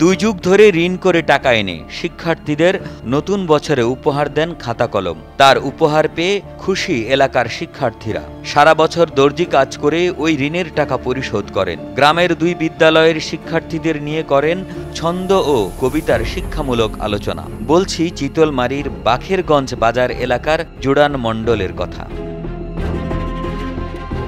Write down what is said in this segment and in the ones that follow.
2 যুগ ধরে ঋণ করে টাকা এনে শিক্ষার্থীদের নতুন বছরে উপহার দেন খাতা কলম। তার উপহার পেয়ে খুশি এলাকার শিক্ষার্থীরা। সারা বছর দর্জি কাজ করে ওই ঋণের টাকা পরিশোধ করেন। গ্রামের 2 বিদ্যালয়ের শিক্ষার্থীদের নিয়ে করেন ছন্দ ও কবিতার শিক্ষামূলক আলোচনা। বলছি চিতলমারীর বাখেরগঞ্জ বাজার এলাকার জোড়ান মণ্ডলের কথা।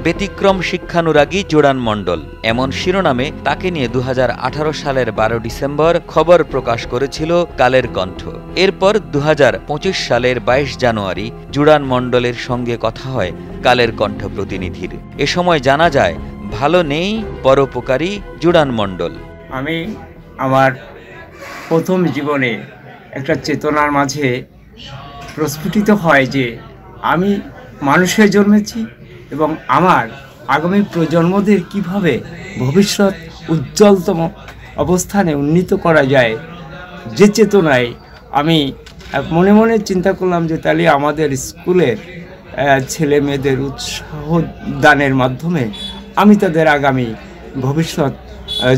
ব্যতিক্রম শিক্ষানুরাগী জোড়ান মণ্ডল, এমন শিরোনামে তাকে নিয়ে 2018 সালের 12 ডিসেম্বর খবর প্রকাশ করেছিল কালের কণ্ঠ। এরপর 2025 সালের 22 জানুয়ারি জোড়ান মণ্ডলের সঙ্গে কথা হয় কালের কণ্ঠ প্রতিনিধির। এ সময় জানা যায়, ভালো নেই পরোপকারী জোড়ান মণ্ডল। আমি আমার প্রথম জীবনে একটা চেতনার মাঝে প্রস্ফুটিত হয় যে আমি মানুষে জন্মেছি এবং আমার আগামী প্রজন্মদের কিভাবে ভবিষ্যৎ উজ্জ্বলতম অবস্থানে উন্নীত করা যায়। যে চেতনায় আমি মনে মনে চিন্তা করলাম যে তাহলে আমাদের স্কুলের ছেলে মেয়েদের উৎসাহ দানের মাধ্যমে আমি তাদের আগামী ভবিষ্যৎ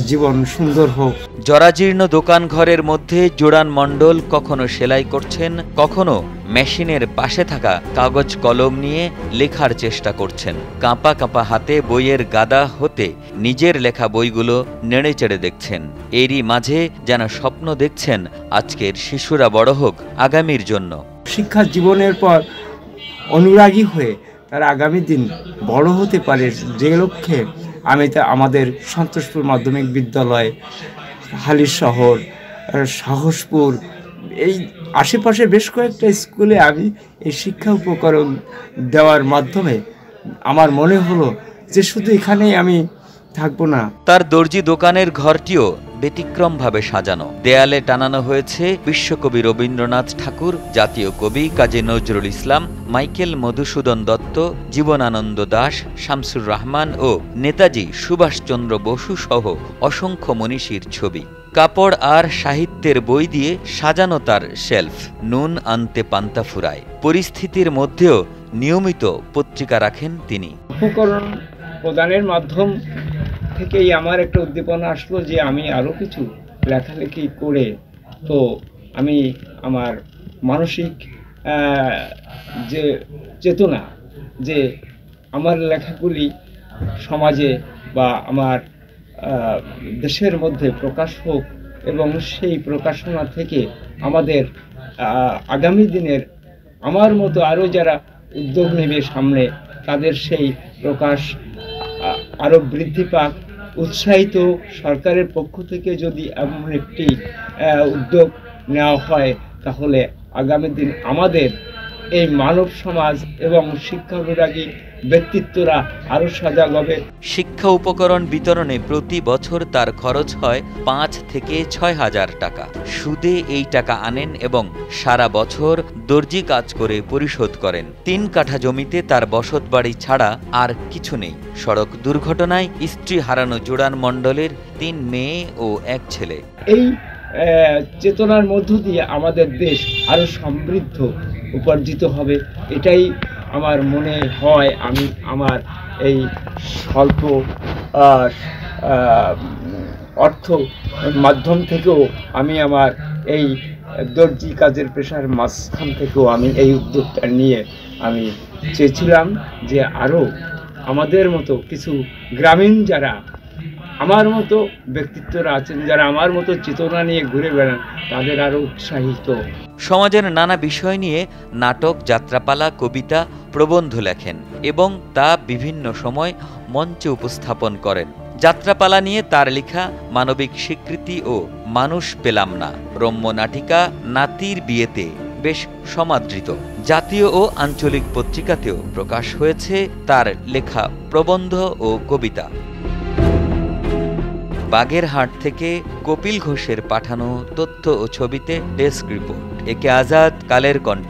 জীবন সুন্দর হোক। জরাজীর্ণ দোকান ঘরের মধ্যে জোড়ান মণ্ডল কখনো সেলাই করছেন, কখনো মেশিনের পাশে থাকা কাগজ কলম নিয়ে লেখার চেষ্টা করছেন। কাঁপা কাঁপা হাতে বইয়ের গাদা হতে নিজের লেখা বইগুলো নেড়েচেড়ে দেখছেন। এরই মাঝে যেন স্বপ্ন দেখছেন আজকের শিশুরা বড় হোক আগামীর জন্য। শিক্ষা জীবনের পর অনুরাগী হয়ে তারা আগামী দিন বড় হতে পারে, যে লক্ষ্যে আমি আমাদের সন্তোষপুর মাধ্যমিক বিদ্যালয়, হালিশহর, সাহসপুর, এই আশেপাশে বেশ কয়েকটা স্কুলে আমি এই শিক্ষা উপকরণ দেওয়ার মাধ্যমে আমার মনে হলো যে শুধু এখানেই আমি থাকবো না। তার দর্জি দোকানের ঘরটিও ব্যতিক্রমভাবে সাজানো। দেয়ালে টানানো হয়েছে বিশ্বকবি রবীন্দ্রনাথ ঠাকুর, জাতীয় কবি কাজী নজরুল ইসলাম, মাইকেল মধুসূদন দত্ত, জীবনানন্দ দাশ, শামসুর রহমান ও নেতাজি সুভাষচন্দ্র বসু সহ অসংখ্য মনীষীর ছবি। কাপড় আর সাহিত্যের বই দিয়ে সাজানো তার শেলফ। নুন আনতে পান্তা ফুরায়। পরিস্থিতির মধ্যেও নিয়মিত পত্রিকা রাখেন তিনি। উপকরণ প্রদানের মাধ্যম থেকেই আমার একটা উদ্দীপনা আসলো যে আমি আরও কিছু লেখালেখি করে তো আমি আমার মানসিক যে চেতনা, যে আমার লেখাগুলি সমাজে বা আমার দেশের মধ্যে প্রকাশ হোক এবং সেই প্রকাশনা থেকে আমাদের আগামী দিনের আমার মতো আরও যারা উদ্যোগ নেবে সামনে, তাদের সেই প্রকাশ আরও বৃদ্ধি পাক, উৎসাহিত। সরকারের পক্ষ থেকে যদি এমন একটি উদ্যোগ নেওয়া হয় তাহলে আগামী দিন আমাদের এই মানব সমাজ এবং শিক্ষানুরাগী ব্যক্তিত্বরা আরও সজাগ হবে। শিক্ষা উপকরণ বিতরণে প্রতি বছর তার খরচ হয় 5 থেকে 6 হাজার টাকা। সুদে এই টাকা আনেন এবং সারা বছর দর্জি কাজ করে পরিশোধ করেন। 3 কাঠা জমিতে তার বসতবাড়ি ছাড়া আর কিছু নেই। সড়ক দুর্ঘটনায় স্ত্রী হারানো জোড়ান মণ্ডলের 3 মেয়ে ও 1 ছেলে। এই চেতনার মধ্য দিয়ে আমাদের দেশ আরও সমৃদ্ধ উপার্জিত হবে, এটাই আমার মনে হয়। আমি আমার এই স্বল্প অর্থ মাধ্যম থেকেও আমি আমার এই দর্জি কাজের পেশার মাঝখান থেকেও আমি এই উদ্যোগটা নিয়ে আমি চেয়েছিলাম যে আরও আমাদের মতো কিছু গ্রামীণ যারা আমার মতো ব্যক্তিত্বরা আছেন, যারা আমার মতো চেতনা নিয়ে ঘুরে বেড়ান, তাদের আরও উৎসাহিত। সমাজের নানা বিষয় নিয়ে নাটক, যাত্রাপালা, কবিতা, প্রবন্ধ লেখেন এবং তা বিভিন্ন সময় মঞ্চে উপস্থাপন করেন। যাত্রাপালা নিয়ে তার লেখা মানবিক স্বীকৃতি ও মানুষ পেলাম না, রম্য নাটিকা নাতির বিয়েতে বেশ সমাদৃত। জাতীয় ও আঞ্চলিক পত্রিকাতেও প্রকাশ হয়েছে তার লেখা প্রবন্ধ ও কবিতা। বাগেরহাট থেকে কপিল ঘোষের পাঠানো তথ্য ও ছবিতে ডেস্ক রিপোর্ট। একে আজাদ, কালের কণ্ঠ।